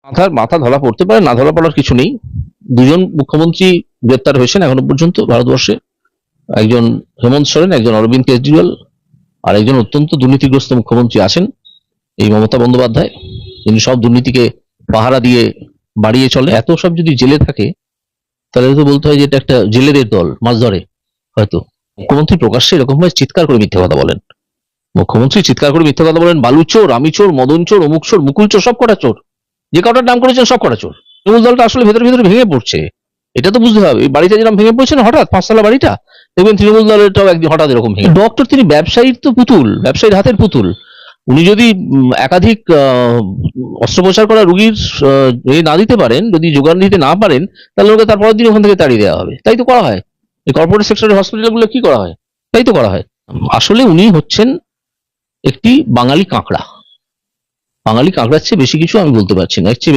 মাথার মাথা ধরা পড়তে পারে, না ধরা পড়ার কিছু নেই। দুজন মুখ্যমন্ত্রী গ্রেপ্তার হয়েছেন এখনো পর্যন্ত ভারতবর্ষে, একজন হেমন্ত সোরেন, একজন অরবিন্দ কেজরিওয়াল, আর একজন অত্যন্ত দুর্নীতিগ্রস্ত মুখ্যমন্ত্রী আছেন এই মমতা বন্দ্যোপাধ্যায়, যিনি সব দুর্নীতিকে পাহারা দিয়ে বাড়িয়ে চলে। এত সব যদি জেলে থাকে তাহলে তো বলতে হয় যে এটা একটা জেলেদের দল মাছ ধরে। হয়তো মুখ্যমন্ত্রী প্রকাশ্যে এরকম ভাবে চিৎকার করে মিথ্যে কথা বলেন, মুখ্যমন্ত্রী চিৎকার করে মিথ্যে কথা বলেন, বালু চোর, আমি চোর, মদন চোর, অমুক চোর, মুকুল চোর, সব কটা চোর, যে কটার নাম করেছেন সব কটা চোর। তৃণমূল দলটা আসলে ভেতরে ভেতরে ভেঙে পড়ছে, এটা তো বুঝতে হবে। এই বাড়িটা যেরকম ভেঙে পড়ছে না হঠাৎ, পাঁচতলা বাড়িটা, দেখবেন তৃণমূল দলেরটাও একদিন হঠাৎ এরকম ভেঙে। ডক্টর তিনি ব্যবসায়ীর তো পুতুল, ব্যবসায়ীর হাতের পুতুল। উনি যদি একাধিক অস্ত্রোপচার করা রুগীর না দিতে পারেন, যদি যোগান দিতে না পারেন, তাহলে ওকে তার পরের দিন ওখান থেকে তাড়িয়ে দেওয়া হবে। তাই তো করা হয় এই কর্পোরেট সেক্টরের হসপিটালগুলো, কি করা হয়, তাই তো করা হয়। আসলে উনি হচ্ছেন একটি বাঙালি কাঁকড়া। বাঙালি কাঁকড়ার চেয়ে বেশি কিছু আমি বলতে পারছি না। এর চেয়ে